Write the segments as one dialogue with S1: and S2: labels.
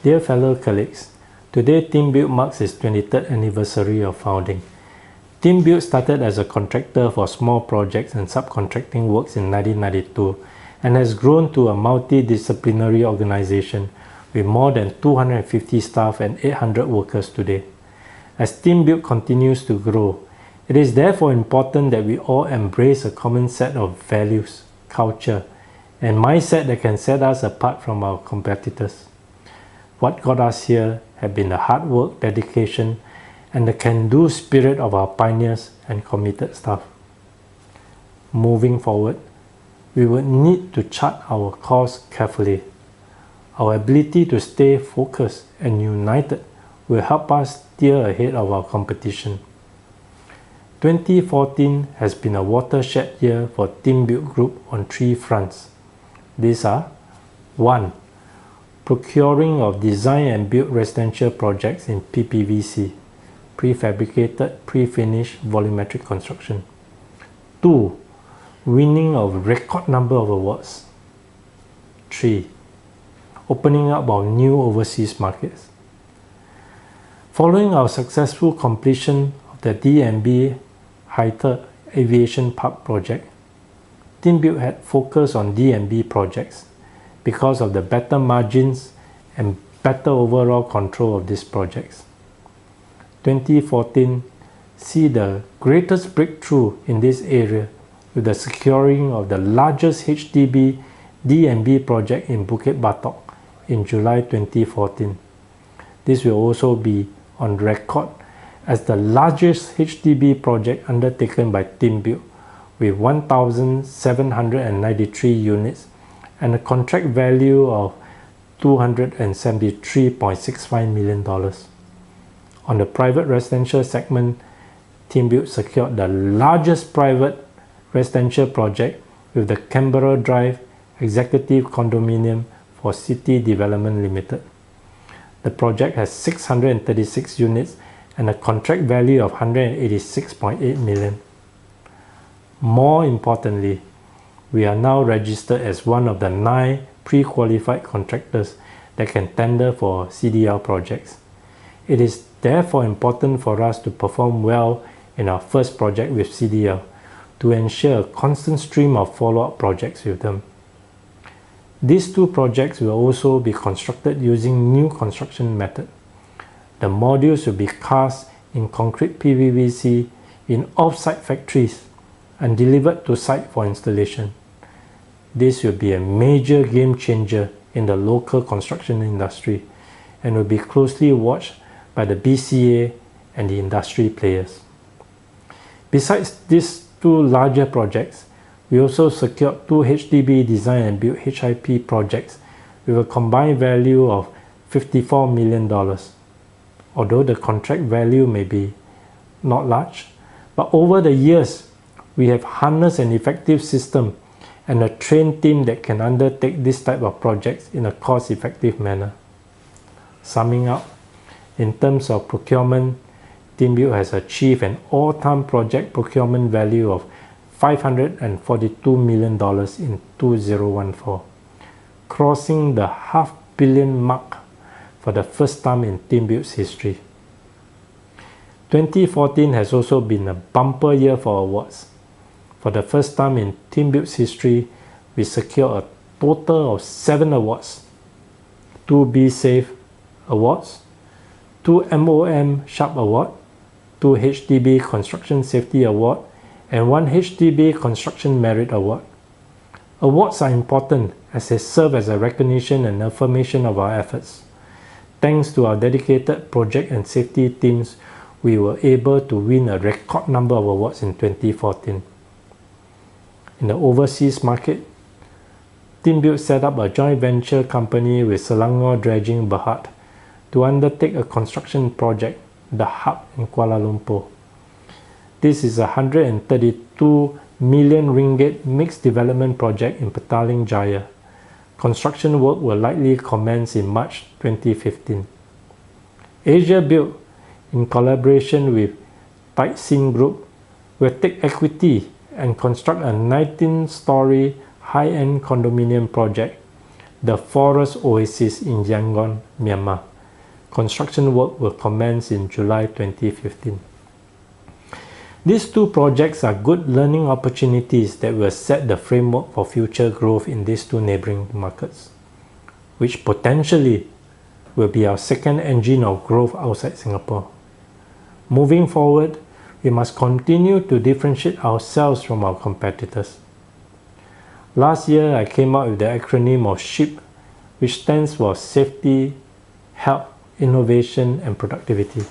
S1: Dear fellow colleagues, today Teambuild marks its 23rd anniversary of founding. Teambuild started as a contractor for small projects and subcontracting works in 1992 and has grown to a multidisciplinary organization with more than 250 staff and 800 workers today. As Teambuild continues to grow, it is therefore important that we all embrace a common set of values, culture, and mindset that can set us apart from our competitors. What got us here have been the hard work, dedication, and the can-do spirit of our pioneers and committed staff. Moving forward, we would need to chart our course carefully. Our ability to stay focused and united will help us steer ahead of our competition. 2014 has been a watershed year for Teambuild Group on 3 fronts. These are 1. Procuring of design and build residential projects in PPVC, prefabricated, pre-finished volumetric construction. 2. Winning of record number of awards. 3. Opening up our new overseas markets. Following our successful completion of the D&B Hythe Aviation Park project, Teambuild had focused on D&B projects because of the better margins and better overall control of these projects. 2014 see the greatest breakthrough in this area with the securing of the largest HDB D&B project in Bukit Batok in July 2014. This will also be on record as the largest HDB project undertaken by Teambuild with 1,793 units and a contract value of $273.65 million. On the private residential segment, Teambuild secured the largest private residential project with the Canberra Drive Executive Condominium for City Development Limited. The project has 636 units and a contract value of $186.8 million. More importantly, we are now registered as one of the 9 pre-qualified contractors that can tender for CDL projects. It is therefore important for us to perform well in our first project with CDL to ensure a constant stream of follow-up projects with them. These 2 projects will also be constructed using new construction method. The modules will be cast in concrete PVC in off-site factories and delivered to site for installation. This will be a major game changer in the local construction industry and will be closely watched by the BCA and the industry players. Besides these 2 larger projects, we also secured 2 HDB design and build HIP projects with a combined value of $54 million. Although the contract value may be not large, but over the years, we have harnessed an effective system and a trained team that can undertake this type of projects in a cost-effective manner. Summing up, in terms of procurement, Teambuild has achieved an all-time project procurement value of $542 million in 2014, crossing the $500 million mark for the first time in Teambuild's history. 2014 has also been a bumper year for awards. For the first time in Teambuild's history, we secured a total of 7 awards, 2 B-Safe Awards, 2 MOM Sharp Award, 2 HDB Construction Safety Award, and 1 HDB Construction Merit Award. Awards are important as they serve as a recognition and affirmation of our efforts. Thanks to our dedicated project and safety teams, we were able to win a record number of awards in 2014. In the overseas market, Teambuild set up a joint venture company with Selangor Dredging Berhad to undertake a construction project, The Hub in Kuala Lumpur. This is a 132 million ringgit mixed development project in Petaling Jaya. Construction work will likely commence in March 2015. Asia Build, in collaboration with Taixin Group, will take equity and construct a 19-story high-end condominium project the forest oasis in Yangon, Myanmar. Construction work will commence in July 2015. These two projects are good learning opportunities that will set the framework for future growth in these two neighboring markets, which potentially will be our second engine of growth outside Singapore. Moving forward, we must continue to differentiate ourselves from our competitors. Last year, I came up with the acronym of SHIP, which stands for Safety, Health, Innovation and Productivity.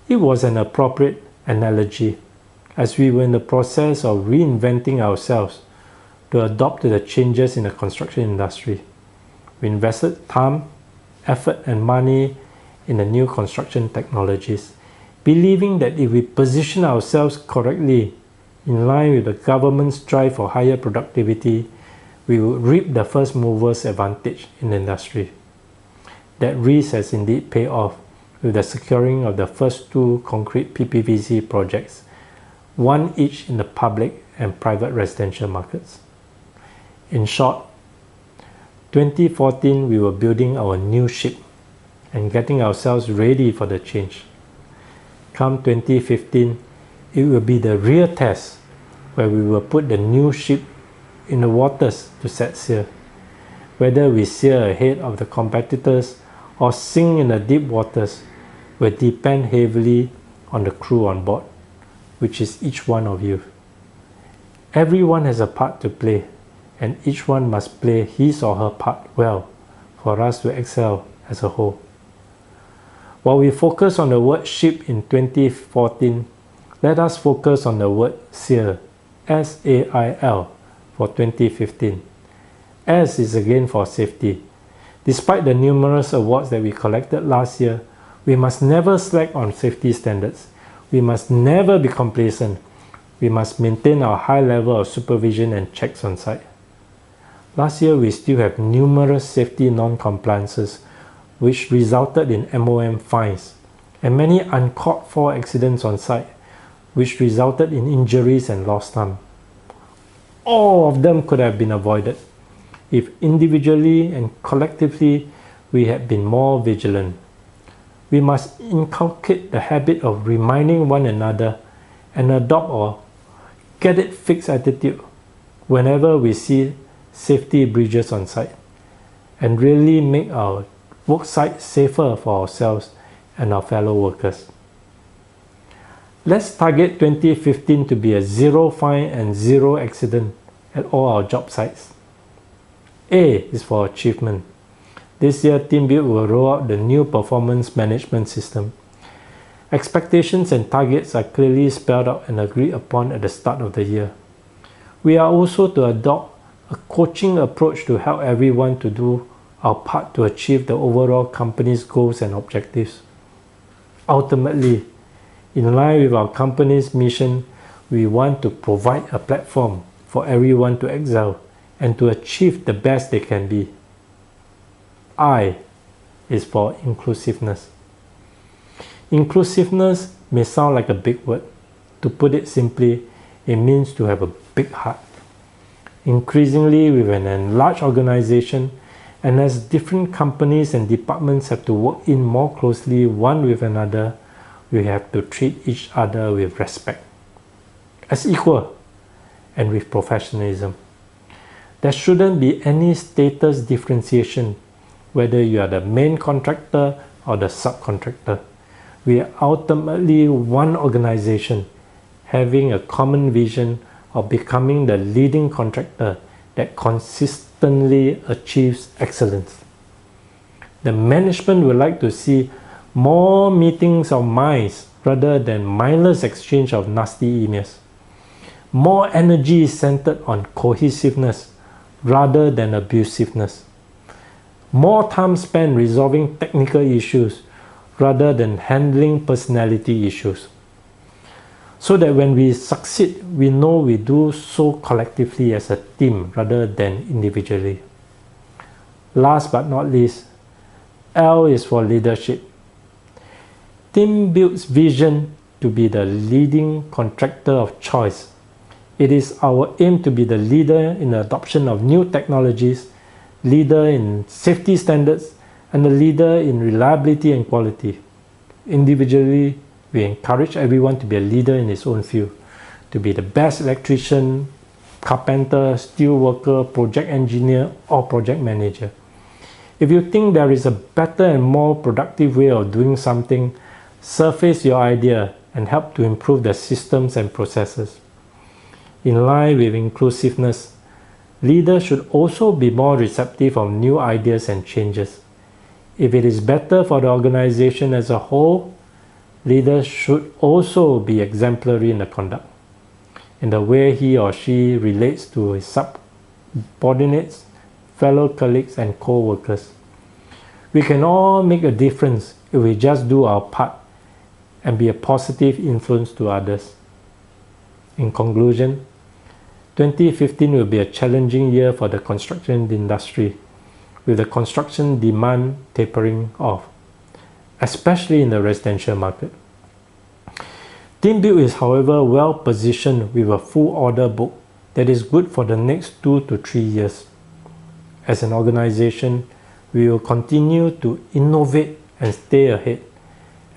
S1: It was an appropriate analogy as we were in the process of reinventing ourselves to adapt to the changes in the construction industry. We invested time, effort and money in the new construction technologies, believing that if we position ourselves correctly in line with the government's drive for higher productivity, we would reap the first mover's advantage in the industry. That risk has indeed paid off with the securing of the first two concrete PPVC projects, one each in the public and private residential markets. In short, 2014 we were building our new ship and getting ourselves ready for the change. Come 2015, it will be the real test where we will put the new ship in the waters to set sail. Whether we sail ahead of the competitors or sink in the deep waters will depend heavily on the crew on board, which is each one of you. Everyone has a part to play, and each one must play his or her part well for us to excel as a whole. While we focus on the word ship in 2014, let us focus on the word sail, S-A-I-L, for 2015. S is again for safety. Despite the numerous awards that we collected last year, we must never slack on safety standards. We must never be complacent. We must maintain our high level of supervision and checks on site. Last year, we still have numerous safety non-compliances, which resulted in MOM fines, and many uncalled for accidents on site, which resulted in injuries and lost time. All of them could have been avoided if individually and collectively we had been more vigilant. We must inculcate the habit of reminding one another and adopt a get it fixed attitude whenever we see safety breaches on site, and really make our work site safer for ourselves and our fellow workers. Let's target 2015 to be a zero fine and zero accident at all our job sites. A is for achievement. This year, Teambuild will roll out the new performance management system. Expectations and targets are clearly spelled out and agreed upon at the start of the year. We are also to adopt a coaching approach to help everyone to do our part to achieve the overall company's goals and objectives. Ultimately, in line with our company's mission, we want to provide a platform for everyone to excel and to achieve the best they can be. I is for inclusiveness. Inclusiveness may sound like a big word. To put it simply, it means to have a big heart. Increasingly, with an enlarged organization, and as different companies and departments have to work in more closely one with another, we have to treat each other with respect, as equal, and with professionalism. There shouldn't be any status differentiation, whether you are the main contractor or the subcontractor. We are ultimately one organization, having a common vision of becoming the leading contractor that consistently achieves excellence. The management would like to see more meetings of minds rather than mindless exchange of nasty emails. More energy is centered on cohesiveness rather than abusiveness. More time spent resolving technical issues rather than handling personality issues. So that when we succeed, we know we do so collectively as a team rather than individually. Last but not least, L is for leadership. Teambuild's vision to be the leading contractor of choice. It is our aim to be the leader in the adoption of new technologies leader in safety standards, and a leader in reliability and quality. Individually, we encourage everyone to be a leader in his own field, to be the best electrician, carpenter, steel worker, project engineer, or project manager. If you think there is a better and more productive way of doing something, surface your idea and help to improve the systems and processes. In line with inclusiveness, leaders should also be more receptive of new ideas and changes. If it is better for the organization as a whole, leaders should also be exemplary in the conduct, in the way he or she relates to his subordinates, fellow colleagues, and co-workers. We can all make a difference if we just do our part and be a positive influence to others. In conclusion, 2015 will be a challenging year for the construction industry, with the construction demand tapering off, especially in the residential market. Teambuild is, however, well positioned with a full order book that is good for the next 2 to 3 years. As an organization, we will continue to innovate and stay ahead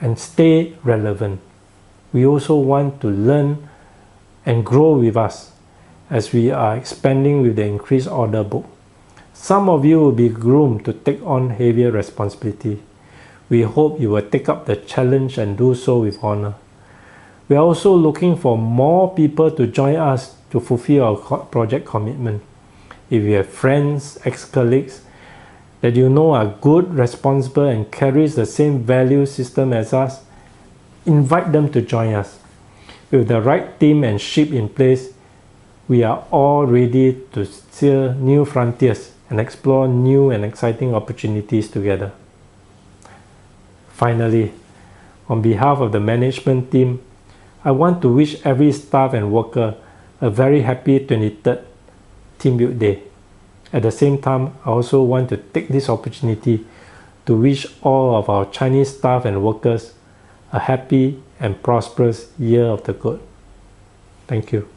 S1: and stay relevant. We also want to learn and grow with us as we are expanding with the increased order book. Some of you will be groomed to take on heavier responsibility. We hope you will take up the challenge and do so with honor. We are also looking for more people to join us to fulfill our project commitment. If you have friends, ex-colleagues that you know are good, responsible, and carries the same value system as us, invite them to join us. With the right team and ship in place, we are all ready to steer new frontiers and explore new and exciting opportunities together. Finally, on behalf of the management team, I want to wish every staff and worker a very happy 23rd Teambuild Day. At the same time, I also want to take this opportunity to wish all of our Chinese staff and workers a happy and prosperous Year of the Goat. Thank you.